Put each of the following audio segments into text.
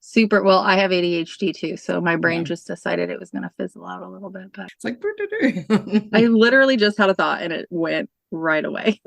super, well, I have ADHD too, so my brain Yeah. just decided it was going to fizzle out a little bit, but It's like, I literally just had a thought and it went right away.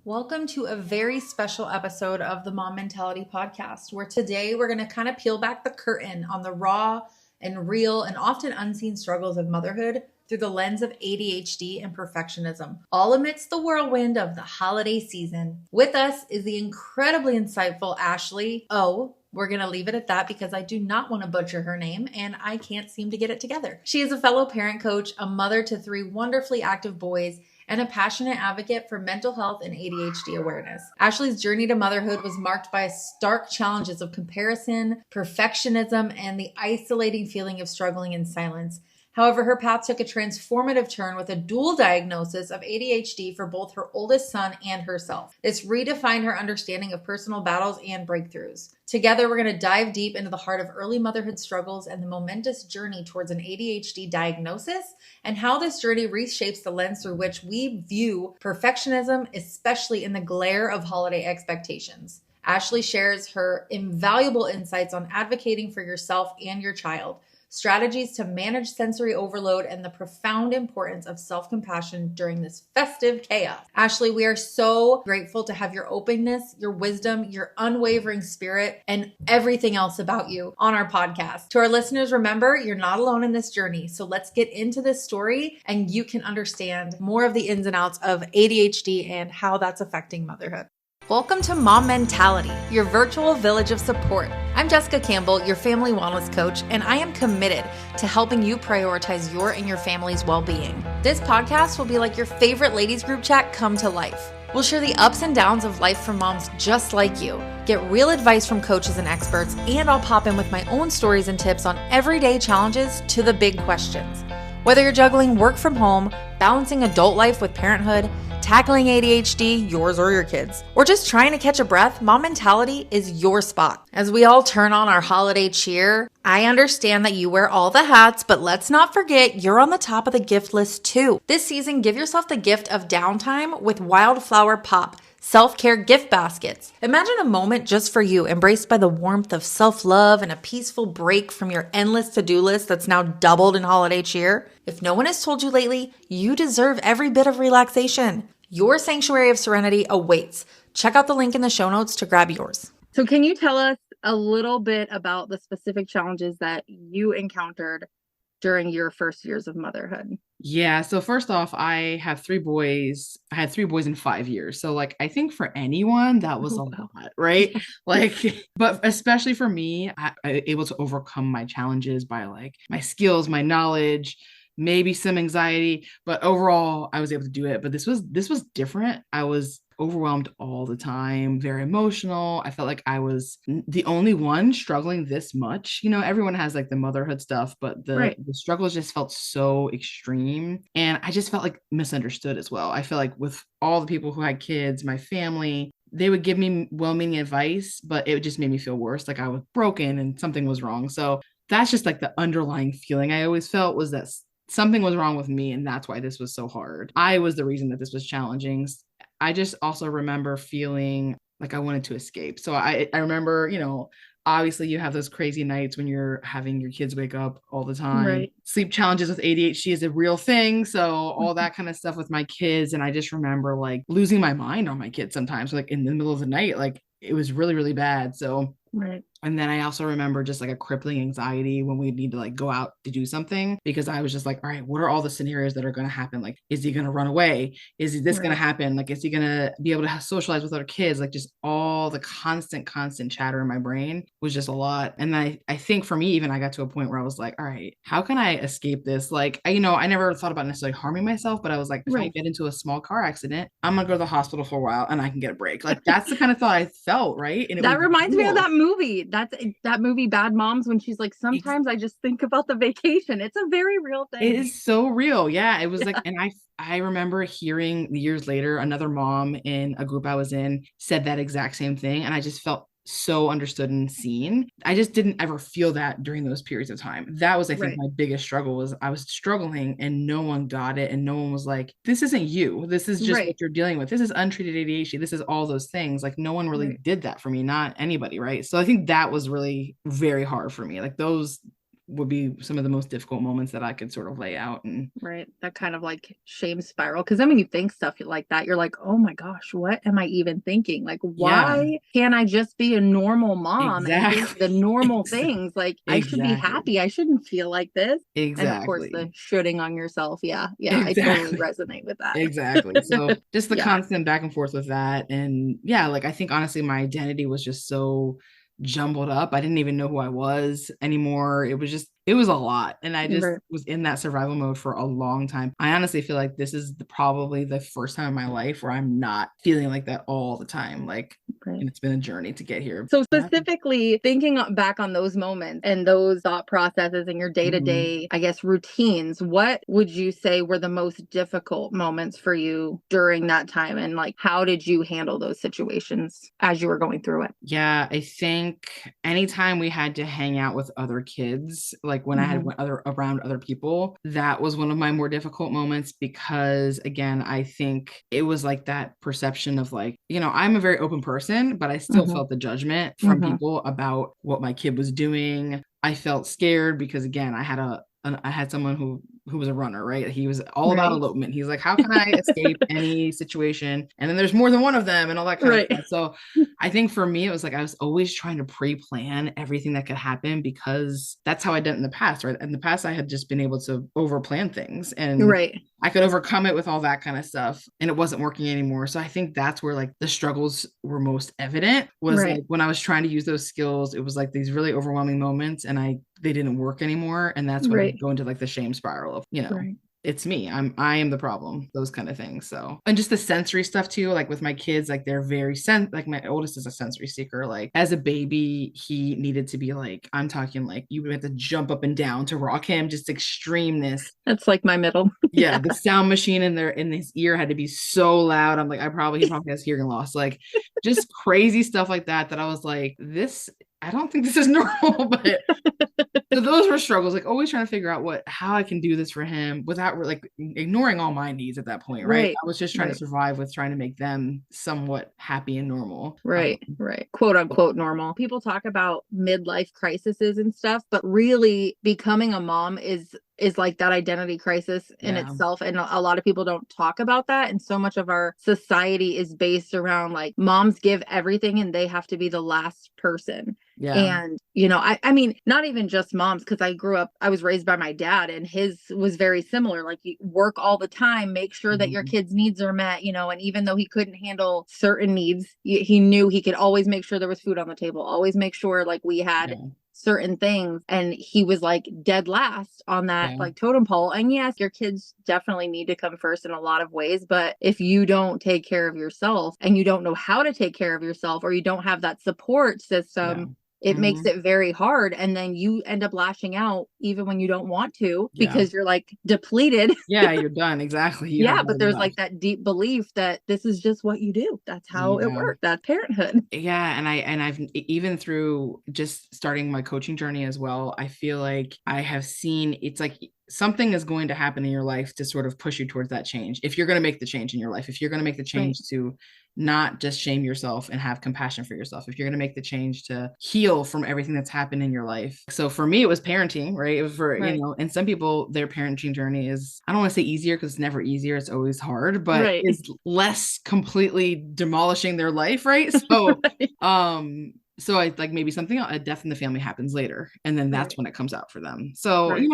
Welcome to a very special episode of the Mom Mentality Podcast, where today we're going to kind of peel back the curtain on the raw and real and often unseen struggles of motherhood through the lens of ADHD and perfectionism, all amidst the whirlwind of the holiday season. With us is the incredibly insightful Ashley O. We're going to leave it at that because I do not want to butcher her name and I can't seem to get it together. She is a fellow parent coach, a mother to 3 wonderfully active boys, and a passionate advocate for mental health and ADHD awareness. Ashley's journey to motherhood was marked by stark challenges of comparison, perfectionism, and the isolating feeling of struggling in silence. However, her path took a transformative turn with a dual diagnosis of ADHD for both her oldest son and herself. This redefined her understanding of personal battles and breakthroughs. Together, we're going to dive deep into the heart of early motherhood struggles and the momentous journey towards an ADHD diagnosis, and how this journey reshapes the lens through which we view perfectionism, especially in the glare of holiday expectations. Ashley shares her invaluable insights on advocating for yourself and your child, strategies to manage sensory overload, and the profound importance of self-compassion during this festive chaos. Ashley, we are so grateful to have your openness, your wisdom, your unwavering spirit, and everything else about you on our podcast. To our listeners, remember, you're not alone in this journey. So let's get into this story and you can understand more of the ins and outs of ADHD and how that's affecting motherhood. Welcome to Mom Mentality, your virtual village of support. I'm Jessica Campbell, your family wellness coach, and I am committed to helping you prioritize your and your family's well-being. This podcast will be like your favorite ladies group chat come to life. We'll share the ups and downs of life for moms just like you, get real advice from coaches and experts, and I'll pop in with my own stories and tips on everyday challenges to the big questions. Whether you're juggling work from home, balancing adult life with parenthood, tackling ADHD, yours or your kids, or just trying to catch a breath, Mom Mentality is your spot. As we all turn on our holiday cheer, I understand that you wear all the hats, but let's not forget you're on the top of the gift list too. This season, give yourself the gift of downtime with Wildflower Pop self-care gift baskets. Imagine a moment just for you, embraced by the warmth of self-love and a peaceful break from your endless to-do list that's now doubled in holiday cheer. If no one has told you lately, you deserve every bit of relaxation. Your sanctuary of serenity awaits. Check out the link in the show notes to grab yours. So can you tell us a little bit about the specific challenges that you encountered during your first years of motherhood? Yeah. So first off, I have 3 boys. I had 3 boys in 5 years. So like, I think for anyone that was a lot, right? Like, but especially for me, I able to overcome my challenges by like my skills, my knowledge, maybe some anxiety, but overall I was able to do it. But this was different. I was overwhelmed all the time, very emotional. I felt like I was the only one struggling this much. You know, everyone has like the motherhood stuff, but the struggles just felt so extreme. And I just felt like misunderstood as well. I feel like with all the people who had kids, my family, they would give me well-meaning advice, but it just made me feel worse. Like I was broken and something was wrong. So that's just like the underlying feeling I always felt, was that something was wrong with me. And that's why this was so hard. I was the reason that this was challenging. I just also remember feeling like I wanted to escape. So I remember, you know, obviously you have those crazy nights when you're having your kids wake up all the time. Right. Sleep challenges with ADHD is a real thing. So all that kind of stuff with my kids. And I just remember like losing my mind on my kids sometimes, like in the middle of the night, like it was really, really bad. So Right. and then I also remember just like a crippling anxiety when we need to like go out to do something, because I was just like, all right, what are all the scenarios that are going to happen? Like, is he going to run away? Is this going to happen? Like, is he going to be able to socialize with other kids? Like just all the constant chatter in my brain was just a lot. And I think for me, even I got to a point where I was like, all right, how can I escape this? Like, you know, I never thought about necessarily harming myself, but I was like, if I get into a small car accident, I'm going to go to the hospital for a while and I can get a break. Like that's the kind of thought I felt. Right. And that reminds me of that movie. That's that movie Bad Moms, when she's like, sometimes I just think about the vacation. It's a very real thing. It is so real. Yeah. It was like, and I remember hearing years later, another mom in a group I was in said that exact same thing. And I just felt so understood and seen. I just didn't ever feel that during those periods of time. That was, I think, Right. my biggest struggle was I was struggling and no one got it. And no one was like, this isn't you. This is just Right. what you're dealing with. This is untreated ADHD. This is all those things. Like no one really Right. did that for me, not anybody. Right. So I think that was really very hard for me. Like those would be some of the most difficult moments that I could sort of lay out. And Right. That kind of like shame spiral. Cause then when you think stuff like that, you're like, oh my gosh, what am I even thinking? Like, yeah, why can't I just be a normal mom and do the exactly. normal things? Like, I should be Exactly. happy. I shouldn't feel like this. And of course, the Exactly. shooting on yourself. Yeah. Yeah. I totally Exactly. resonate with that. Exactly. So just the Yeah. constant back and forth with that. And yeah, like I think honestly, my identity was just so jumbled up. I didn't even know who I was anymore. It was a lot. And I just Right. was in that survival mode for a long time. I honestly feel like this is probably the first time in my life where I'm not feeling like that all the time. Like, Right. and it's been a journey to get here. So Yeah. specifically thinking back on those moments and those thought processes and your Mhm. day-to-day, I guess, routines, what would you say were the most difficult moments for you during that time? And like, how did you handle those situations as you were going through it? Yeah, I think anytime we had to hang out with other kids, like when I had Mhm. around other people, that was one of my more difficult moments because again, I think it was like that perception of like, I'm a very open person, but I still Mhm. felt the judgment from Mhm. people about what my kid was doing. I felt scared because again, I had someone who was a runner, right? He was all about Right. elopement. He's like, how can I escape any situation? And then there's more than one of them and all that kind of Right. stuff. So I think for me, it was like I was always trying to pre-plan everything that could happen because that's how I did it in the past, right? In the past, I had just been able to over-plan things and Right. I could overcome it with all that kind of stuff and it wasn't working anymore. So I think that's where like the struggles were most evident was Right. like when I was trying to use those skills, it was like these really overwhelming moments and they didn't work anymore. And that's when I Right. would go into like the shame spiral of, Right. it's me. I am the problem, those kind of things. So, and just the sensory stuff too, like with my kids, like they're very like my oldest is a sensory seeker. Like as a baby, he needed to be like, I'm talking like you would have to jump up and down to rock him, just extremeness. That's like my middle. Yeah, Yeah. the sound machine in his ear had to be so loud. I'm like, he probably has hearing loss. Like just crazy stuff like that I was like, I don't think this is normal, but so those were struggles, like always trying to figure out how I can do this for him without like ignoring all my needs at that point, right? Right. I was just trying to Right. survive with trying to make them somewhat happy and normal. Right, right. Quote unquote normal. People talk about midlife crises and stuff, but really becoming a mom is like that identity crisis in Yeah, itself. And a lot of people don't talk about that. And so much of our society is based around like moms give everything and they have to be the last person. yeah, And, I mean, not even just moms, because I was raised by my dad and his was very similar. Like you work all the time, make sure that your mhm, kids' needs are met, and even though he couldn't handle certain needs, he knew he could always make sure there was food on the table, always make sure like we had yeah, certain things. And he was like dead last on that yeah, like totem pole. And yes, your kids definitely need to come first in a lot of ways. But if you don't take care of yourself and you don't know how to take care of yourself, or you don't have that support yeah, system, it makes mhm, it very hard. And then you end up lashing out even when you don't want to yeah, because you're like depleted. yeah. You're done. Exactly. You have Yeah, but nothing there's like left. that deep belief that this is just what you do. That's how it Yeah. works. That's parenthood. Yeah, and I've even through just starting my coaching journey as well, I feel like I have seen it's like something is going to happen in your life to sort of push you towards that change. If you're going to make the change in your life, if you're going to make the Right. change to not just shame yourself and have compassion for yourself, if you're going to make the change to heal from everything that's happened in your life. So for me, it was parenting, right? It was for, Right. and some people, their parenting journey is, I don't want to say easier because it's never easier. It's always hard, but Right. is less completely demolishing their life, right? So, Right. so I like maybe something a death in the family happens later, and then that's Right. when it comes out for them. So, Right.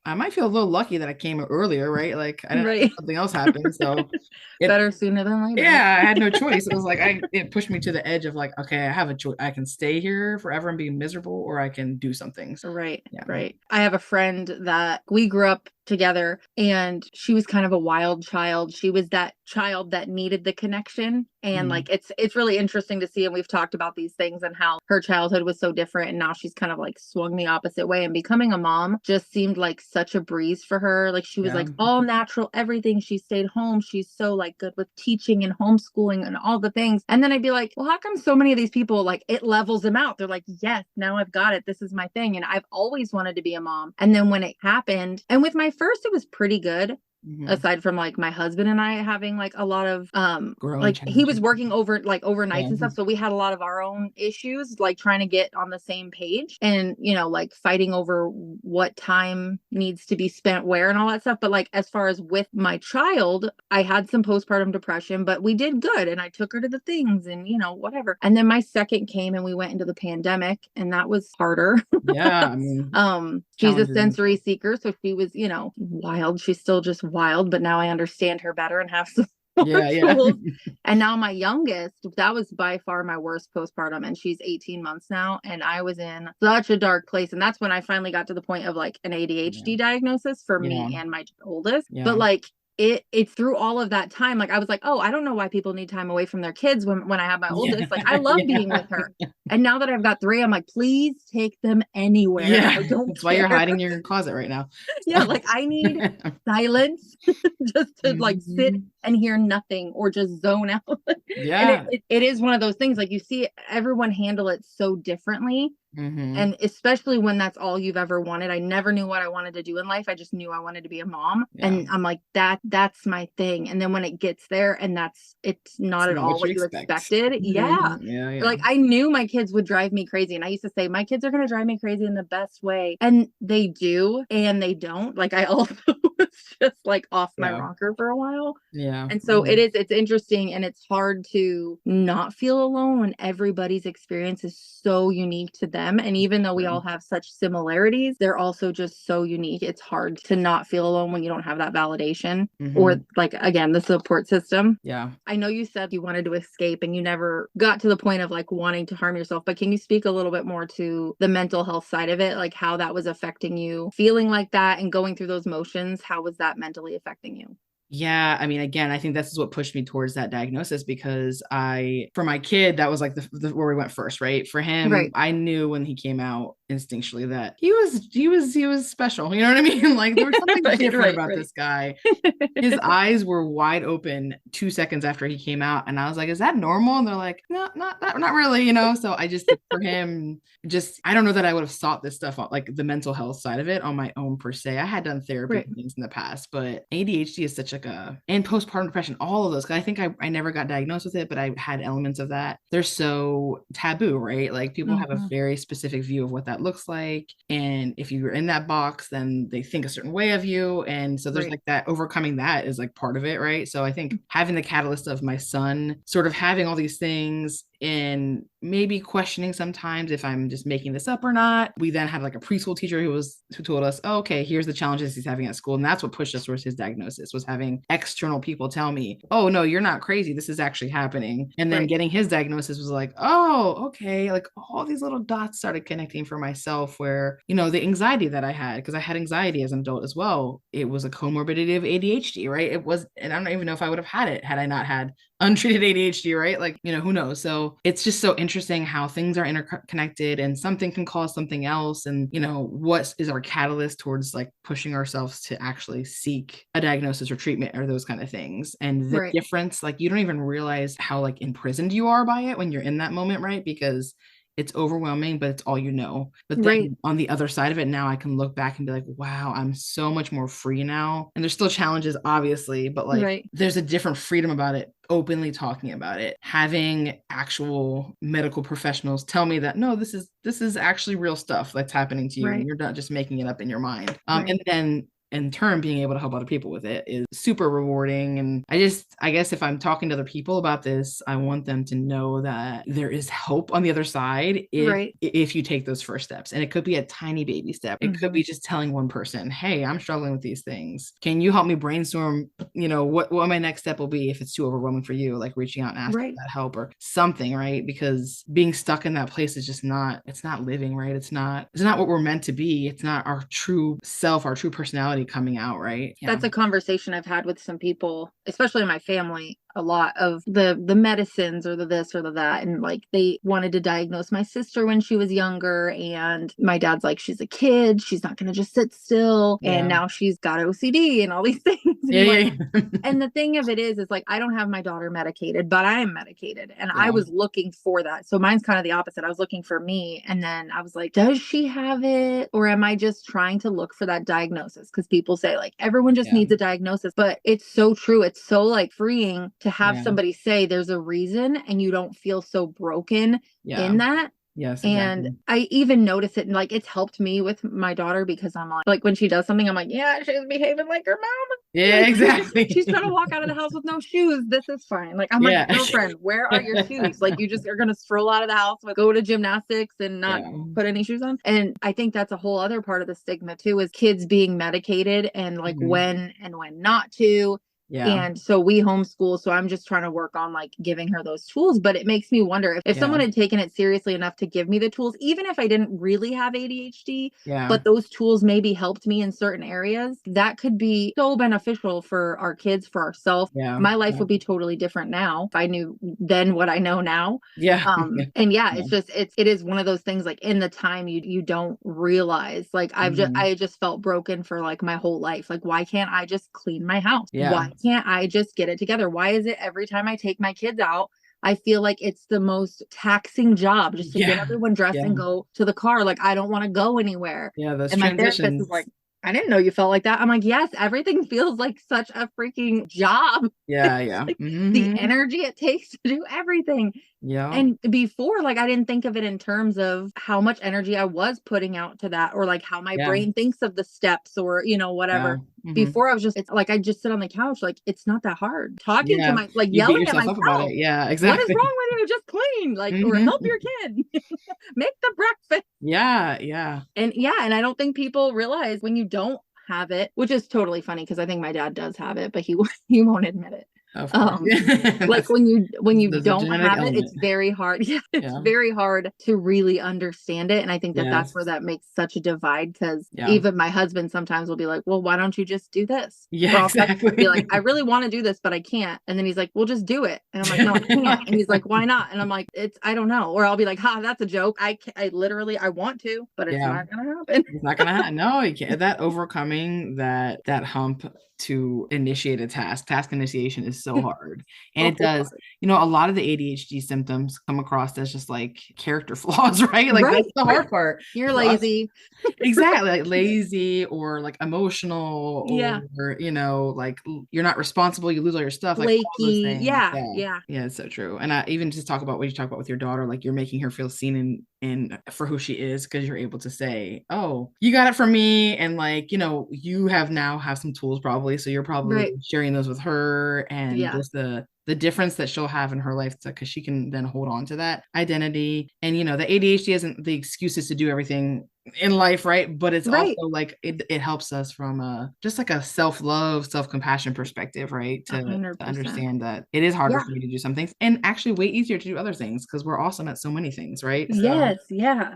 I might feel a little lucky that I came earlier, right? Like I didn't Right. something else happened. So it Better sooner than later. yeah, I had no choice. It was like it pushed me to the edge of like, okay, I have a choice. I can stay here forever and be miserable, or I can do something. So, Right, yeah. right. I have a friend that we grew up together and she was kind of a wild child. She was that child that needed the connection And like it's really interesting to see, and we've talked about these things and how her childhood was so different, and now she's kind of like swung the opposite way, and becoming a mom just seemed like such a breeze for her. Like she was like all natural, everything. She stayed home. She's so like good with teaching and homeschooling and all the things. And then I'd be like, well, how come so many of these people, like, it levels them out? They're like, yes, now I've got it. This is my thing. And I've always wanted to be a mom. And then when it happened, and with my first, it was pretty good. Aside from like my husband and I having like a lot of growing like challenges. he was working over like overnights and stuff, so we had a lot of our own issues, like trying to get on the same page, and you know, like fighting over what time needs to be spent where and all that stuff. But like as far as with my child, I had some postpartum depression, but we did good, and I took her to the things and you know whatever. And then my second came and we went into the pandemic, and that was harder. I mean, she's a sensory seeker, so she was, you know, wild. She's still just wild, but now I understand her better and have some tools. And now my youngest, that was by far my worst postpartum, and she's 18 months now, and I was in such a dark place. And that's when I finally got to the point of like an ADHD diagnosis for me and my oldest. But like it's through all of that time, like I was like, oh, I don't know why people need time away from their kids when I have my oldest. Like I love being with her. And now that I've got 3, I'm like, please take them anywhere. I don't That's why you're hiding in your closet right now. Like I need silence just to like sit and hear nothing or just zone out. And it is one of those things, like you see everyone handle it so differently. And especially when that's all you've ever wanted. I never knew what I wanted to do in life. I just knew I wanted to be a mom. And I'm like, that's my thing. And then when it gets there and it's not at all what you expected. Like I knew my kids would drive me crazy. And I used to say, my kids are going to drive me crazy in the best way. And they do, and they don't. Like I also was just like off my rocker for a while. And so it's interesting, and it's hard to not feel alone when everybody's experience is so unique to them. And even though we all have such similarities, they're also just so unique. It's hard to not feel alone when you don't have that validation or like, again, the support system. I know you said you wanted to escape and you never got to the point of like wanting to harm yourself, but can you speak a little bit more to the mental health side of it? Like how that was affecting you, feeling like that and going through those motions? How was that mentally affecting you? I mean, again, I think this is what pushed me towards that diagnosis, because for my kid, that was like where we went first, right? For him, I knew when he came out instinctually that he was special. You know what I mean? Like there was something different about this guy. His eyes were wide open 2 seconds after he came out. And I was like, is that normal? And they're like, no, not really, you know? So I just, for him, I don't know that I would have sought this stuff out, like the mental health side of it on my own per se. I had done therapy things in the past, but ADHD is such and postpartum depression, all of those, because I think I never got diagnosed with it, but I had elements of that. They're so taboo, right? Like people have a very specific view of what that looks like. And if you're in that box, then they think a certain way of you. And so there's like that, overcoming that is like part of it, right? So I think having the catalyst of my son sort of having all these things and maybe questioning sometimes if I'm just making this up or not. We then had like a preschool teacher who told us, oh, okay, here's the challenges he's having at school. And that's what pushed us towards his diagnosis, was having external people tell me, oh no, you're not crazy. This is actually happening. And then getting his diagnosis was like, oh, okay. Like all these little dots started connecting for myself, where, you know, the anxiety that I had, because I had anxiety as an adult as well. It was a comorbidity of ADHD, right? It was, and I don't even know if I would have had it had I not had untreated ADHD, right? Like, you know, who knows? So it's just so interesting how things are interconnected, and something can cause something else. And, you know, what is our catalyst towards like pushing ourselves to actually seek a diagnosis or treatment or those kind of things. And the difference, like you don't even realize how like imprisoned you are by it when you're in that moment, right? Because it's overwhelming, but it's all you know. But then on the other side of it, now I can look back and be like, wow, I'm so much more free now. And there's still challenges, obviously, but like there's a different freedom about it, openly talking about it, having actual medical professionals tell me that, no, this is actually real stuff that's happening to you. And you're not just making it up in your mind. And then in turn, being able to help other people with it is super rewarding. And I guess if I'm talking to other people about this, I want them to know that there is hope on the other side if you take those first steps. And it could be a tiny baby step. It could be just telling one person, hey, I'm struggling with these things. Can you help me brainstorm, you know, what my next step will be if it's too overwhelming for you, like reaching out and asking for that help or something, right? Because being stuck in that place is just it's not living, right? It's not what we're meant to be. It's not our true self, our true personality coming out, right? That's a conversation I've had with some people, especially in my family, a lot of the medicines or the this or the that. And like they wanted to diagnose my sister when she was younger. And my dad's like, she's a kid. She's not going to just sit still. Yeah. And now she's got OCD and all these things. And Yeah, like, yeah. and the thing of it is like, I don't have my daughter medicated, but I am medicated. And I was looking for that. So mine's kind of the opposite. I was looking for me. And then I was like, does she have it? Or am I just trying to look for that diagnosis? Because people say like, everyone just needs a diagnosis. But it's so true. It's so like freeing to have somebody say there's a reason and you don't feel so broken in that. Yes, exactly. And I even notice it, and like it's helped me with my daughter because I'm like when she does something, I'm like, yeah, she's behaving like her mom. Yeah, like, exactly. She's trying to walk out of the house with no shoes. This is fine. Like I'm like, girlfriend, where are your shoes? Like you just are gonna stroll out of the house, go to gymnastics and not put any shoes on. And I think that's a whole other part of the stigma too, is kids being medicated and like when and when not to. Yeah. And so we homeschool. So I'm just trying to work on like giving her those tools. But it makes me wonder if someone had taken it seriously enough to give me the tools, even if I didn't really have ADHD, but those tools maybe helped me in certain areas, that could be so beneficial for our kids, for ourselves. My life would be totally different now if I knew then what I know now. And it's just, it is one of those things like in the time you don't realize, like I just felt broken for like my whole life. Like, why can't I just clean my house? Why can't I just get it together? Why is it every time I take my kids out, I feel like it's the most taxing job just to get everyone dressed and go to the car. Like, I don't want to go anywhere. Those and my transitions. therapist is like, I didn't know you felt like that. I'm like, yes, everything feels like such a freaking job. Like, the energy it takes to do everything. And before, like, I didn't think of it in terms of how much energy I was putting out to that, or like how my brain thinks of the steps, or, you know, whatever. Before I was just, it's like, I just sit on the couch. Like, it's not that hard talking to my, like you yelling at myself about it. Yeah, exactly. What is wrong with you? Just clean, like, or help your kid make the breakfast. And I don't think people realize when you don't have it, which is totally funny because I think my dad does have it, but he won't admit it. Of course. Like when you don't have it, it's very hard. It's very hard to really understand it. And I think that's where that makes such a divide, because even my husband sometimes will be like, well, why don't you just do this? Exactly. Be like, I really want to do this, but I can't. And then he's like, well, just do it. And I'm like, no, I can't. And he's like, why not? And I'm like, I don't know. Or I'll be like, that's a joke. I literally, I want to, but it's not going to happen. It's not going to happen. No, you can't. That overcoming that hump to initiate a task initiation is so hard. And it does, you know, a lot of the ADHD symptoms come across as just like character flaws, right? Like that's the hard part. You're lazy. Exactly. Like lazy, or like emotional, or, you know, like you're not responsible, you lose all your stuff. Like all those things. Yeah, it's so true. And I even just talk about what you talk about with your daughter, like you're making her feel seen in for who she is, because you're able to say, oh, you got it from me. And like, you know, you have some tools probably. So you're probably sharing those with her, and just the difference that she'll have in her life, because she can then hold on to that identity. And, you know, the ADHD isn't the excuses to do everything in life, right? But it's also like it helps us from just like a self-love, self-compassion perspective, right? To understand that it is harder for me to do some things, and actually way easier to do other things, because we're awesome at so many things, right?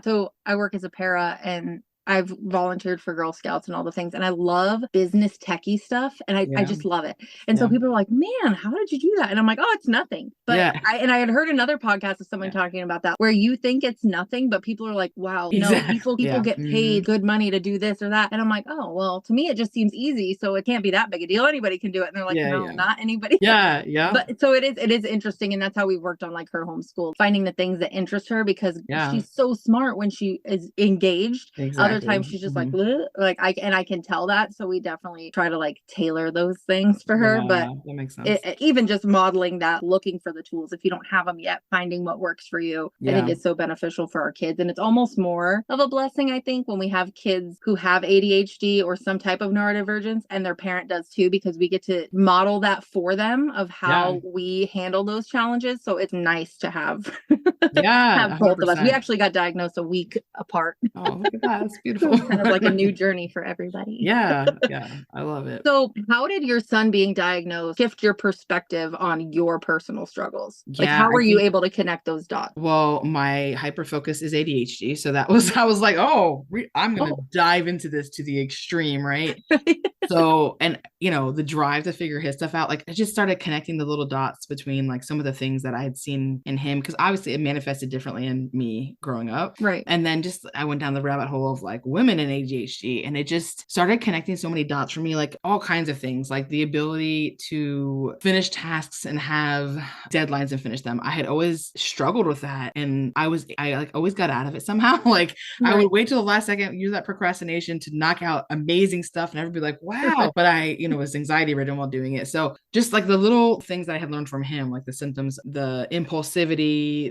So I work as a para, and I've volunteered for Girl Scouts and all the things, and I love business techie stuff, and I just love it. And so people are like, man, how did you do that? And I'm like, oh, it's nothing. But I had heard another podcast of someone talking about that, where you think it's nothing, but people are like, wow, no, people get paid good money to do this or that. And I'm like, oh, well, to me, it just seems easy. So it can't be that big a deal. Anybody can do it. And they're like, no, not anybody. But so it is interesting. And that's how we worked on like her homeschool, finding the things that interest her, because she's so smart when she is engaged. Other times she's just like I can tell that. So we definitely try to like tailor those things for her. But that makes sense. Even just modeling that, looking for the tools if you don't have them yet, finding what works for you, I think is so beneficial for our kids. And it's almost more of a blessing, I think, when we have kids who have ADHD or some type of neurodivergence, and their parent does too, because we get to model that for them of how we handle those challenges. So it's nice to have have both of us. We actually got diagnosed a week apart. Oh, look at that. That's beautiful. Kind of like a new journey for everybody. Yeah. I love it. So how did your son being diagnosed shift your perspective on your personal struggles? Like, how were you able to connect those dots? Well, my hyper focus is ADHD. So I was like, oh, I'm going to dive into this to the extreme, right? So, and the drive to figure his stuff out, like I just started connecting the little dots between like some of the things that I had seen in him, because obviously it manifested differently in me growing up. Right. And then I went down the rabbit hole of like women and ADHD, and it just started connecting so many dots for me, like all kinds of things, like the ability to finish tasks and have deadlines and finish them. I had always struggled with that. And I like always got out of it somehow. Like I would wait till the last second, use that procrastination to knock out amazing stuff, and everybody be like, wow. But I, was anxiety ridden while doing it. So just like the little things that I had learned from him, like the symptoms, the impulsivity,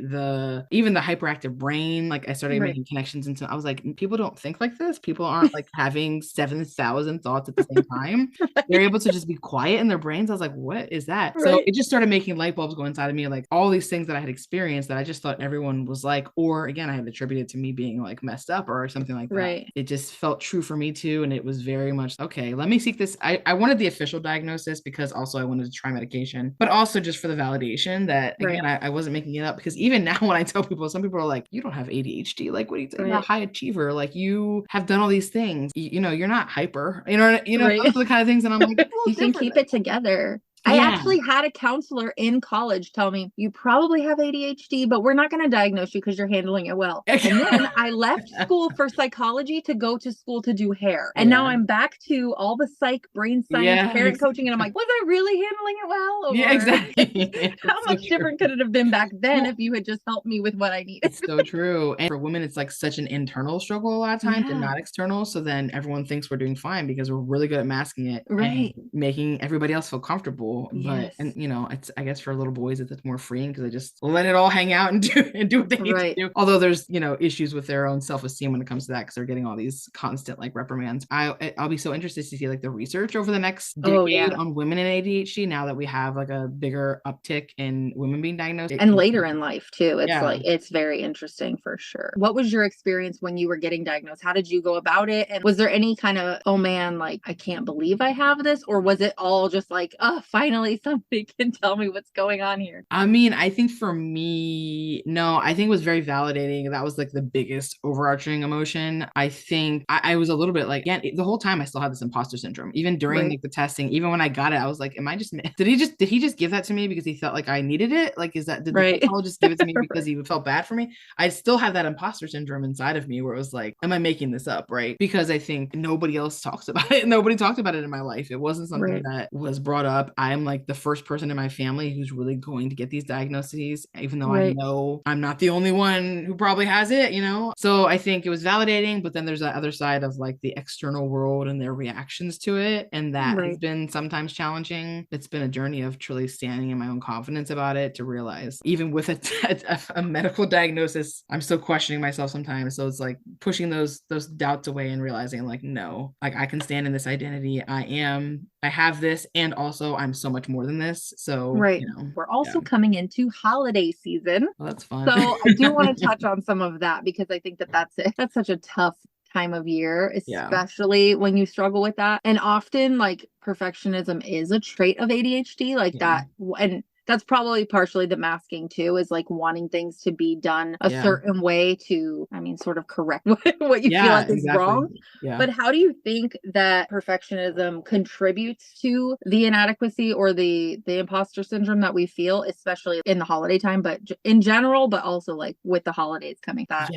even the hyperactive brain, like I started making connections into, I was like, people don't think like this. People aren't like having 7,000 thoughts at the same time. They're able to just be quiet in their brains. I was like, what is that? So it just started making light bulbs go inside of me, like all these things that I had experienced that I just thought everyone was like, or again, I had attributed to me being like messed up or something like that. It just felt true for me too. And it was very much, okay, let me seek this. I wanted the official diagnosis because also I wanted to try medication, but also just for the validation that again, I wasn't making it up, because even now when I tell people, some people are like, you don't have ADHD. Like, what are you talking about? High achiever. Like, you have done all these things. You're not hyper, those are the kind of things that I'm like, you can keep it together. I actually had a counselor in college tell me, you probably have ADHD, but we're not going to diagnose you because you're handling it well. And then I left school for psychology to go to school to do hair. And now I'm back to all the psych, brain science, parent coaching. And I'm like, was I really handling it well? Or exactly. How much different could it have been back then if you had just helped me with what I needed? It's so true. And for women, it's like such an internal struggle a lot of times and not external. So then everyone thinks we're doing fine because we're really good at masking it and making everybody else feel comfortable. But and it's, I guess for little boys it's more freeing because they just let it all hang out and do what they need to do. Although there's issues with their own self-esteem when it comes to that, because they're getting all these constant like reprimands. I'll be so interested to see like the research over the next decade on women and ADHD, now that we have like a bigger uptick in women being diagnosed and later in life too. It's like it's very interesting for sure. What was your experience when you were getting diagnosed? How did you go about it? And was there any kind of, oh man, like I can't believe I have this? Or was it all just like, oh, finally somebody can tell me what's going on here? I mean, I think for me, no, I think it was very validating. That was like the biggest overarching emotion. I think I was a little bit like, the whole time I still had this imposter syndrome, even during like the testing, even when I got it, I was like, am I just, did he just give that to me because he felt like I needed it? Like, did the pathologist give it to me because he felt bad for me? I still have that imposter syndrome inside of me where it was like, am I making this up? Right. Because I think nobody else talks about it. Nobody talked about it in my life. It wasn't something that was brought up. I'm like the first person in my family who's really going to get these diagnoses, even though I know I'm not the only one who probably has it, So I think it was validating, but then there's that other side of like the external world and their reactions to it. And that has been sometimes challenging. It's been a journey of truly standing in my own confidence about it, to realize even with a medical diagnosis, I'm still questioning myself sometimes. So it's like pushing those doubts away and realizing like, no, like I can stand in this identity. I have this, and also I'm so much more than this. So we're also coming into holiday season. Well, that's fun. So I do want to touch on some of that, because I think that's it. That's such a tough time of year, especially when you struggle with that. And often like perfectionism is a trait of ADHD, like that. And that's probably partially the masking too, is like wanting things to be done a certain way to, sort of correct what you feel like is wrong. But how do you think that perfectionism contributes to the inadequacy or the imposter syndrome that we feel, especially in the holiday time, but in general, but also like with the holidays coming back?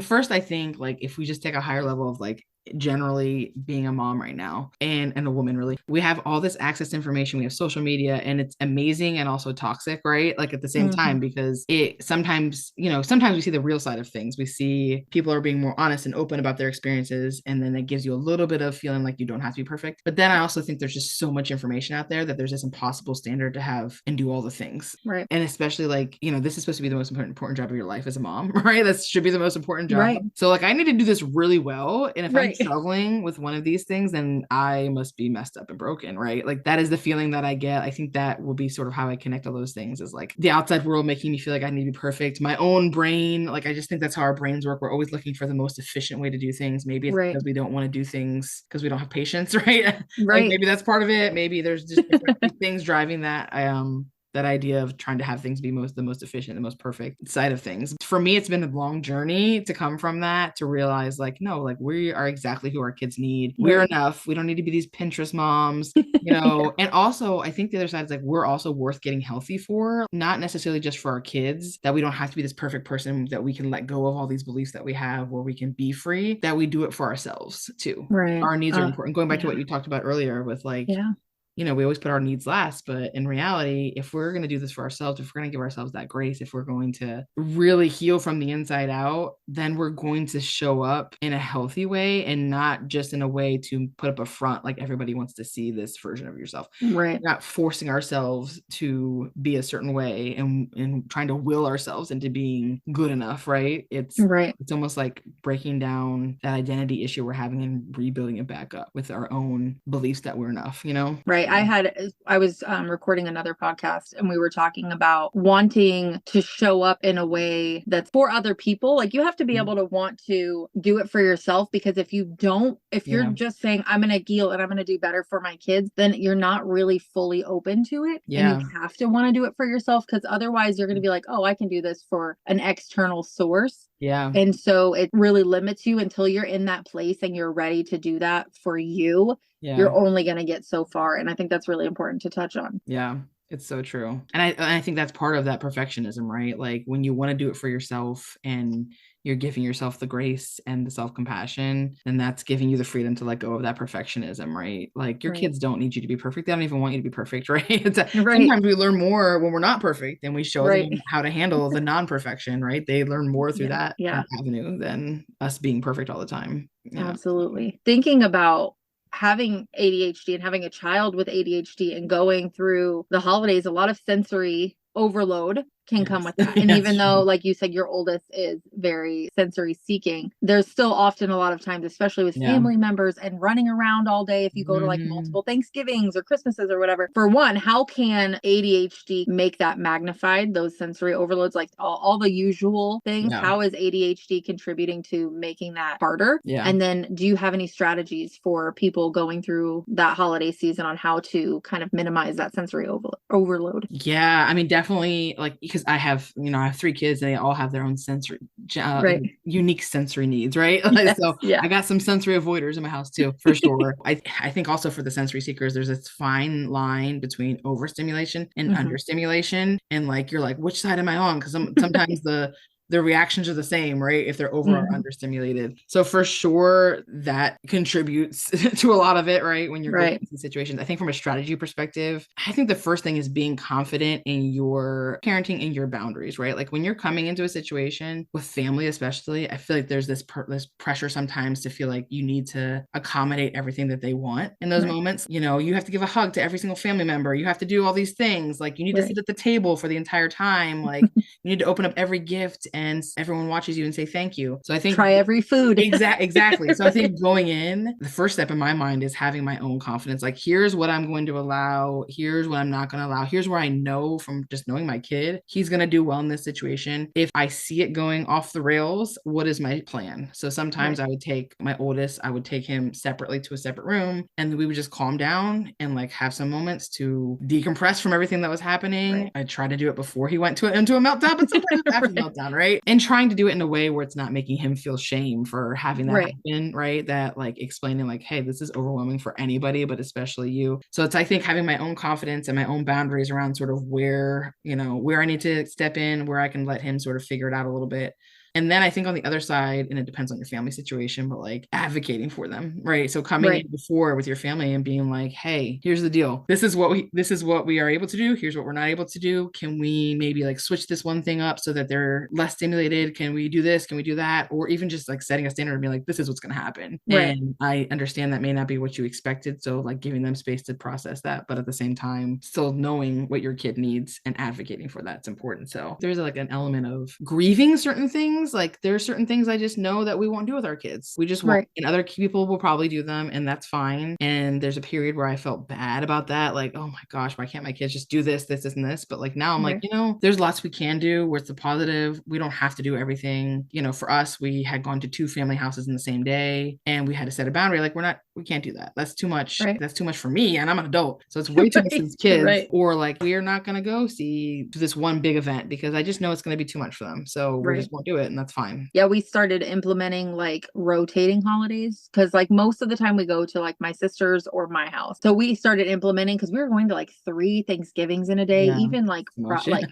First, I think like if we just take a higher level of like generally being a mom right now and a woman, really, we have all this access to information. We have social media, and it's amazing and also toxic, right? Like at the same time, because it sometimes we see the real side of things. We see people are being more honest and open about their experiences, and then it gives you a little bit of feeling like you don't have to be perfect. But then I also think there's just so much information out there that there's this impossible standard to have and do all the things, right? And especially like this is supposed to be the most important job of your life as a mom, right? That should be the most important job, right? So like I need to do this really well, and if I'm struggling with one of these things, then I must be messed up and broken, right? Like that is the feeling that I get. I think that will be sort of how I connect all those things, is like the outside world making me feel like I need to be perfect. My own brain, like I just think that's how our brains work. We're always looking for the most efficient way to do things. Maybe it's because we don't want to do things because we don't have patience, right? Like maybe that's part of it. Maybe there's just different things driving that. That idea of trying to have things be the most efficient, the most perfect side of things. For me, it's been a long journey to come from that, to realize like, no, like we are exactly who our kids need. We're enough. We don't need to be these Pinterest moms, you know. And also I think the other side is like, we're also worth getting healthy for, not necessarily just for our kids, that we don't have to be this perfect person, that we can let go of all these beliefs that we have, where we can be free, that we do it for ourselves too. Our needs are important. Going back to what you talked about earlier with like, you know, we always put our needs last, but in reality, if we're going to do this for ourselves, if we're going to give ourselves that grace, if we're going to really heal from the inside out, then we're going to show up in a healthy way, and not just in a way to put up a front like everybody wants to see this version of yourself. We're not forcing ourselves to be a certain way and trying to will ourselves into being good enough, right? It's almost like breaking down that identity issue we're having and rebuilding it back up with our own beliefs that we're enough, you know? I was recording another podcast, and we were talking about wanting to show up in a way that's for other people. Like you have to be able to want to do it for yourself, because if you don't, if you're just saying, I'm going to heal and I'm going to do better for my kids, then you're not really fully open to it. And you have to want to do it for yourself, because otherwise you're going to be like, oh, I can do this for an external source. And so it really limits you until you're in that place and you're ready to do that for you. You're only going to get so far. And I think that's really important to touch on. It's so true. And I think that's part of that perfectionism, right? Like when you want to do it for yourself and you're giving yourself the grace and the self-compassion, then that's giving you the freedom to let go of that perfectionism, right? Like your kids don't need you to be perfect. They don't even want you to be perfect, right? Sometimes we learn more when we're not perfect, and we show them how to handle the non-perfection, right? They learn more through that avenue than us being perfect all the time. Absolutely. Thinking about having ADHD and having a child with ADHD and going through the holidays, a lot of sensory overload can come with that. And even though, like you said, your oldest is very sensory seeking, there's still often a lot of times, especially with family members and running around all day. If you go to like multiple Thanksgivings or Christmases or whatever, for one, how can ADHD make that magnified, those sensory overloads, like all the usual things? How is ADHD contributing to making that harder? And then do you have any strategies for people going through that holiday season on how to kind of minimize that sensory overload? I mean, definitely, like, because I have 3 kids and they all have their own sensory, unique sensory needs, right? So I got some sensory avoiders in my house too, for sure. I think also for the sensory seekers, there's this fine line between overstimulation and understimulation. And like, you're like, which side am I on? Because sometimes the reactions are the same, right? If they're over or understimulated. So for sure that contributes to a lot of it, right? When you're going through situations. I think from a strategy perspective, I think the first thing is being confident in your parenting and your boundaries, right? Like when you're coming into a situation with family, especially, I feel like there's this pressure sometimes to feel like you need to accommodate everything that they want in those moments. You know, you have to give a hug to every single family member. You have to do all these things. Like you need to sit at the table for the entire time. Like you need to open up every gift and everyone watches you and say thank you. So I think try every food. Exactly. So I think going in, the first step in my mind is having my own confidence. Like, here's what I'm going to allow. Here's what I'm not going to allow. Here's where I know from just knowing my kid, he's going to do well in this situation. If I see it going off the rails, what is my plan? So sometimes I would take my oldest, I would take him separately to a separate room, and we would just calm down and like have some moments to decompress from everything that was happening. I tried to do it before he went into a meltdown, but sometimes after the meltdown, right? And trying to do it in a way where it's not making him feel shame for having that happen, right? That like explaining like, hey, this is overwhelming for anybody, but especially you. So it's, I think, having my own confidence and my own boundaries around sort of where I need to step in, where I can let him sort of figure it out a little bit. And then I think on the other side, and it depends on your family situation, but like advocating for them, right? So coming in before with your family and being like, hey, here's the deal. This is what we are able to do. Here's what we're not able to do. Can we maybe like switch this one thing up so that they're less stimulated? Can we do this? Can we do that? Or even just like setting a standard and being like, this is what's going to happen. And I understand that may not be what you expected. So like giving them space to process that, but at the same time, still knowing what your kid needs and advocating for that's important. So there's like an element of grieving certain things things, like there are certain things I just know that we won't do with our kids. We just won't. And other people will probably do them, and that's fine. And there's a period where I felt bad about that. Like, oh my gosh, why can't my kids just do this, this, this, and this? But like now I'm like, there's lots we can do where it's the positive. We don't have to do everything. For us, we had gone to 2 family houses in the same day, and we had to set a boundary. Like, we can't do that. That's too much. That's too much for me, and I'm an adult. So it's way too much for these kids. Or like, we are not going to go see this one big event because I just know it's going to be too much for them. So we just won't do it, and that's fine. Yeah, we started implementing like rotating holidays because like most of the time we go to like my sister's or my house. So we started implementing because we were going to like 3 Thanksgivings in a day, even like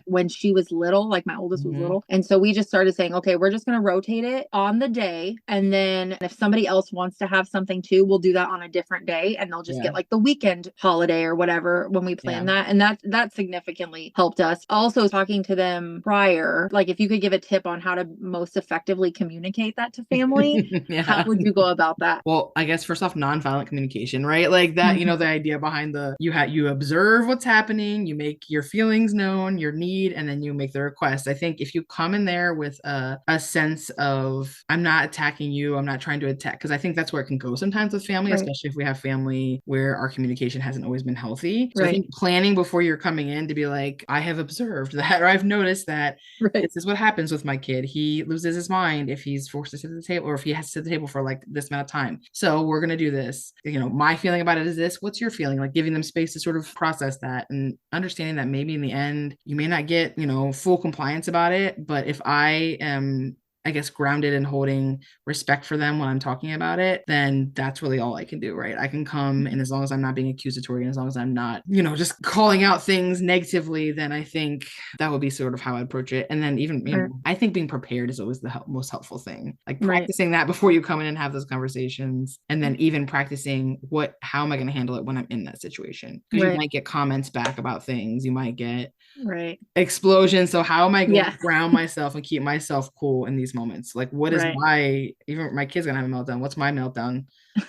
when she was little, like my oldest was little. And so we just started saying, okay, we're just going to rotate it on the day. And then if somebody else wants to have something too, we'll do that on a different day. And they'll just get like the weekend holiday or whatever when we plan that. And that significantly helped us. Also talking to them prior, like if you could give a tip on how to most effectively communicate that to family, how would you go about that? Well, I guess first off, nonviolent communication, right? Like that, the idea behind you observe what's happening, you make your feelings known, your need, and then you make the request. I think if you come in there with a sense of, I'm not attacking you, I'm not trying to attack, because I think that's where it can go sometimes with family, especially if we have family where our communication hasn't always been healthy. So I think planning before you're coming in to be like, I have observed that, or I've noticed that this is what happens with my kid. He loses his mind if he's forced to sit at the table, or if he has to sit at the table for like this amount of time. So we're going to do this. My feeling about it is this. What's your feeling? Like giving them space to sort of process that and understanding that maybe in the end, you may not get, full compliance about it. But if I am, I guess, grounded and holding respect for them when I'm talking about it, then that's really all I can do, right? I can come, and as long as I'm not being accusatory and as long as I'm not, just calling out things negatively, then I think that would be sort of how I approach it. And then even, I think being prepared is always the most helpful thing. Like practicing that before you come in and have those conversations. And then even practicing how am I going to handle it when I'm in that situation? Because you might get comments back about things. You might get explosions. So how am I going to ground myself and keep myself cool in these moments? Like what is even my kid's gonna have a meltdown, what's my meltdown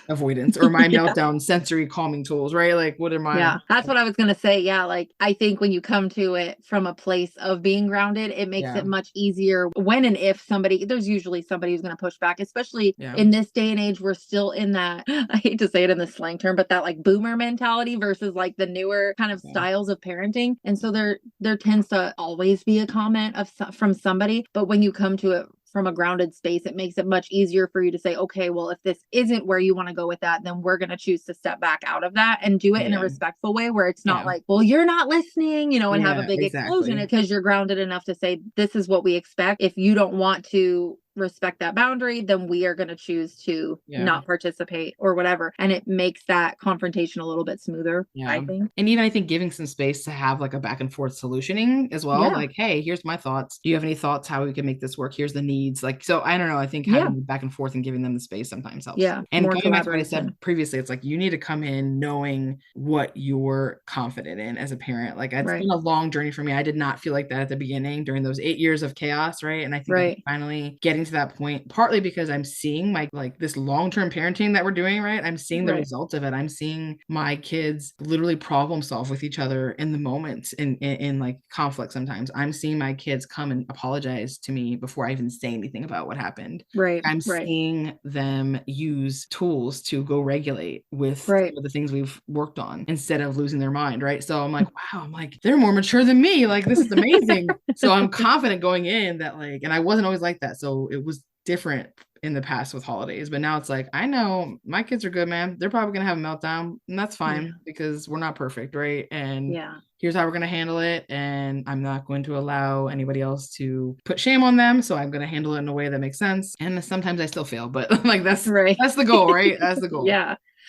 avoidance or my meltdown sensory calming tools, right? Like what are my that's what I was gonna say. Like I think when you come to it from a place of being grounded, it makes it much easier when and if there's usually somebody who's gonna push back, especially in this day and age. We're still in that, I hate to say it in the slang term, but that like boomer mentality versus like the newer kind of styles of parenting. And so there tends to always be a comment from somebody, but when you come to it from a grounded space, it makes it much easier for you to say, okay, well, if this isn't where you want to go with that, then we're going to choose to step back out of that and do it in a respectful way where it's not like, well, you're not listening, and have a big explosion, because you're grounded enough to say, this is what we expect. If you don't want to respect that boundary, then we are going to choose to not participate or whatever. And it makes that confrontation a little bit smoother, I think. And even I think giving some space to have like a back and forth solutioning as well. Like, hey, here's my thoughts. Do you have any thoughts how we can make this work? Here's the needs. Like, so I don't know. I think having back and forth and giving them the space sometimes helps. And going back to what I said previously, it's like, you need to come in knowing what you're confident in as a parent. Like it's been a long journey for me. I did not feel like that at the beginning during those 8 years of chaos. Right. And I think I'm finally getting to that point, partly because I'm seeing this long-term parenting that we're doing, right? I'm seeing the results of it. I'm seeing my kids literally problem solve with each other in the moments in like conflict. Sometimes I'm seeing my kids come and apologize to me before I even say anything about what happened. I'm seeing them use tools to go regulate with the things we've worked on instead of losing their mind, right? So I'm like, wow, I'm like, they're more mature than me. Like, this is amazing. So I'm confident going in that and I wasn't always like that. So it was different in the past with holidays, but now it's like, I know my kids are good, man. They're probably gonna have a meltdown, and that's fine because we're not perfect, right? And here's how we're gonna handle it, and I'm not going to allow anybody else to put shame on them, so I'm gonna handle it in a way that makes sense. And sometimes I still fail, but like that's the goal, right? That's the goal.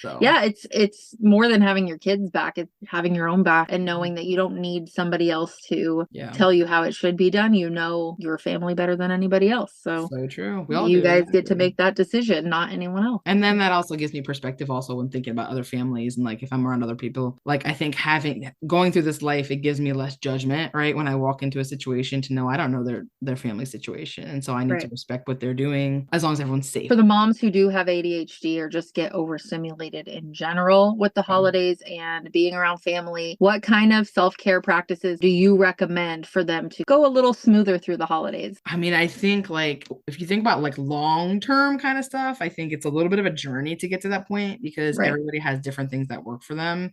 So. It's more than having your kids back. It's having your own back and knowing that you don't need somebody else to tell you how it should be done. You know your family better than anybody else. So true. You guys get to make that decision, not anyone else. And then that also gives me perspective also when thinking about other families and like if I'm around other people. Like I think going through this life, it gives me less judgment, right? When I walk into a situation to know I don't know their family situation. And so I need to respect what they're doing as long as everyone's safe. For the moms who do have ADHD or just get overstimulated overstimulated in general with the holidays and being around family. What kind of self-care practices do you recommend for them to go a little smoother through the holidays? I mean, I think like if you think about like long-term kind of stuff, I think it's a little bit of a journey to get to that point because everybody has different things that work for them.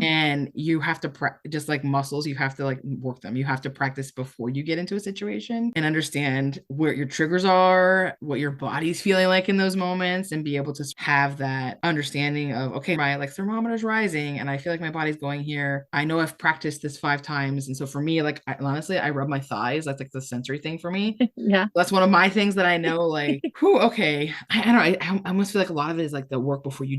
And you have to just like muscles, you have to like work them. You have to practice before you get into a situation and understand where your triggers are, what your body's feeling like in those moments, and be able to have that understanding of, okay, my like thermometer's rising and I feel like my body's going here. I know I've practiced this 5 times. And so for me, like honestly, I rub my thighs. That's like the sensory thing for me. Yeah. That's one of my things that I know, like, whew, okay. I don't know. I almost feel like a lot of it is like the work before you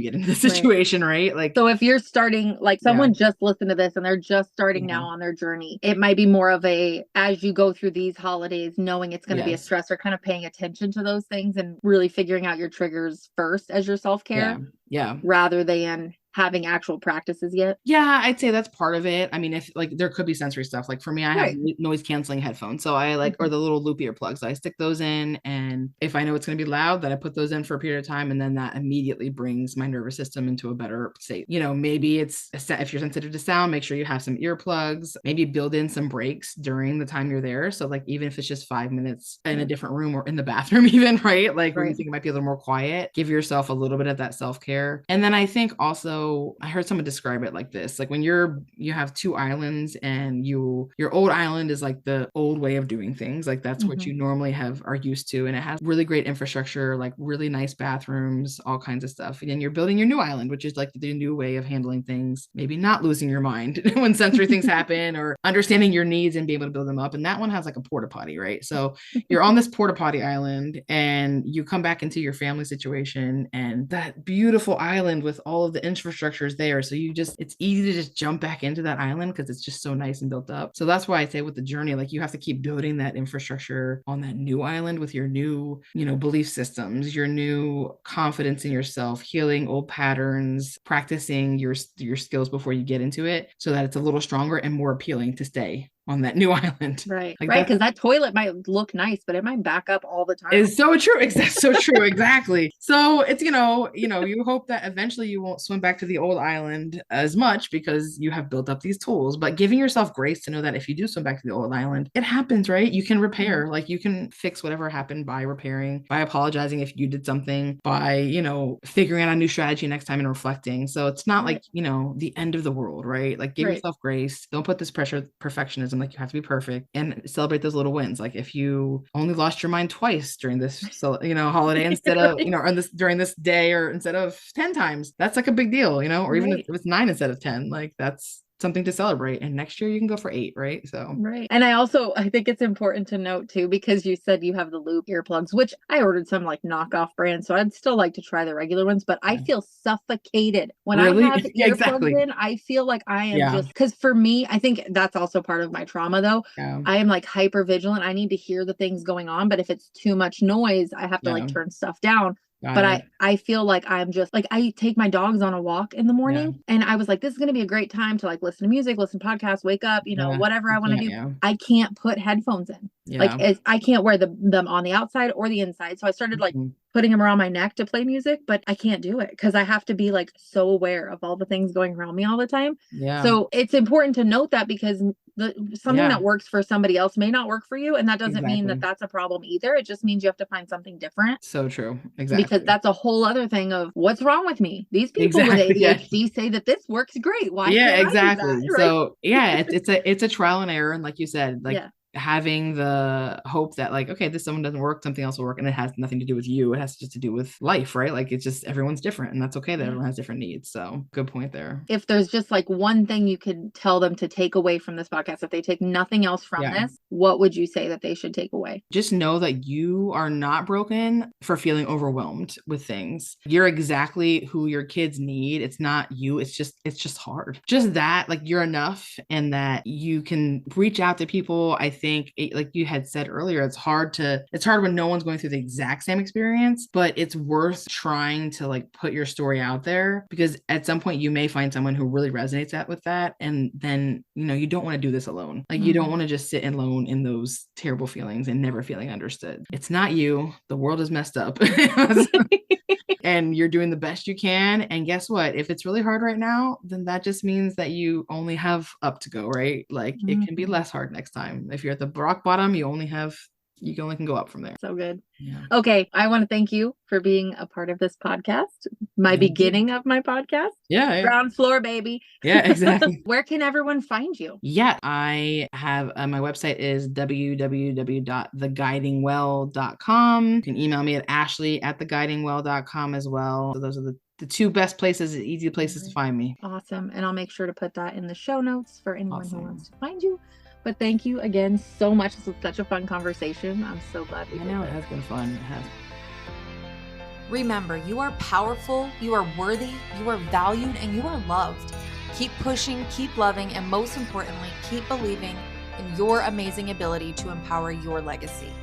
get into the situation, right? Like, so if you're starting, like someone just listened to this and they're just starting now on their journey, it might be more of a, as you go through these holidays, knowing it's going to be a stressor, kind of paying attention to those things and really figuring out your triggers first as your self-care. Yeah. Rather than having actual practices yet. Yeah, I'd say that's part of it. I mean, if like there could be sensory stuff. Like for me, I have noise canceling headphones. So I like, or the little loop earplugs. So I stick those in. And if I know it's going to be loud, then I put those in for a period of time. And then that immediately brings my nervous system into a better state. You know, maybe it's, if you're sensitive to sound, make sure you have some earplugs, maybe build in some breaks during the time you're there. So like, even if it's just 5 minutes in a different room or in the bathroom even, right? Like when you think it might be a little more quiet, give yourself a little bit of that self-care. And then I think also, I heard someone describe it like this, like when you have 2 islands and your old island is like the old way of doing things. Like that's what you normally are used to. And it has really great infrastructure, like really nice bathrooms, all kinds of stuff. And then you're building your new island, which is like the new way of handling things, maybe not losing your mind when sensory things happen, or understanding your needs and be able to build them up. And that one has like a porta potty, right? So you're on this porta potty island and you come back into your family situation and that beautiful island with all of the infrastructures there. So it's easy to just jump back into that island because it's just so nice and built up. So that's why I say with the journey, like you have to keep building that infrastructure on that new island with your new, belief systems, your new confidence in yourself, healing old patterns, practicing your skills before you get into it so that it's a little stronger and more appealing to stay on that new island. Right. Like right. Because that toilet might look nice, but it might back up all the time. It's so true. It's so true. Exactly. So it's, you hope that eventually you won't swim back to the old island as much because you have built up these tools, but giving yourself grace to know that if you do swim back to the old island, it happens, right? You can repair, like you can fix whatever happened by repairing, by apologizing if you did something, by, figuring out a new strategy next time and reflecting. So it's not like, the end of the world, right? Like give yourself grace. Don't put this pressure, perfectionism, like you have to be perfect, and celebrate those little wins. Like if you only lost your mind twice during this, holiday instead of, or during this day, or instead of 10 times, that's like a big deal, or even if it's 9 instead of 10, like that's something to celebrate. And next year you can go for 8, right? So and I think it's important to note too, because you said you have the loop earplugs, which I ordered some like knockoff brands, so I'd still like to try the regular ones, but I feel suffocated when I have earplugs in. I feel like I am just, because for me, I think that's also part of my trauma though. I am like hyper vigilant. I need to hear the things going on, but if it's too much noise, I have to like turn stuff down. But I feel like I'm just like, I take my dogs on a walk in the morning and I was like, this is going to be a great time to like listen to music, listen to podcasts, wake up, whatever I want to do. I can't put headphones in. Like I can't wear them on the outside or the inside. So I started like putting them around my neck to play music, but I can't do it because I have to be like so aware of all the things going around me all the time. So it's important to note that because something that works for somebody else may not work for you. And that doesn't mean that that's a problem either. It just means you have to find something different. So true. Exactly. Because that's a whole other thing of what's wrong with me. These people with ADHD say that this works great. Why? Exactly. I do that, right? So it's a trial and error. And like you said, like having the hope that like, okay, this someone doesn't work, something else will work, and it has nothing to do with you. It has just to do with life, right? Like it's just everyone's different, and that's okay that everyone has different needs. So good point there. If there's just like one thing you could tell them to take away from this podcast, if they take nothing else from this, what would you say that they should take away? Just know that you are not broken for feeling overwhelmed with things. You're exactly who your kids need. It's not you. It's just hard. Just that, like you're enough, and that you can reach out to people. I think like you had said earlier, it's hard when no one's going through the exact same experience, but it's worth trying to like put your story out there, because at some point you may find someone who really resonates with that. And then, you don't want to do this alone. Like you don't want to just sit alone in those terrible feelings and never feeling understood. It's not you. The world is messed up. and you're doing the best you can. And guess what? If it's really hard right now, then that just means that you only have up to go, right? Like it can be less hard next time. If you're at the rock bottom, you only can go up from there. So good. Yeah. Okay. I want to thank you for being a part of this podcast. My beginning of my podcast. Yeah. Ground floor, baby. Yeah, exactly. Where can everyone find you? Yeah, I have my website is www.theguidingwell.com. You can email me at ashley@theguidingwell.com as well. So those are the two best places, easy places to find me. Awesome. And I'll make sure to put that in the show notes for anyone who wants to find you. But thank you again so much. This was such a fun conversation. I'm so glad we did it. I know, it has been fun. It has. Remember, you are powerful, you are worthy, you are valued, and you are loved. Keep pushing, keep loving, and most importantly, keep believing in your amazing ability to empower your legacy.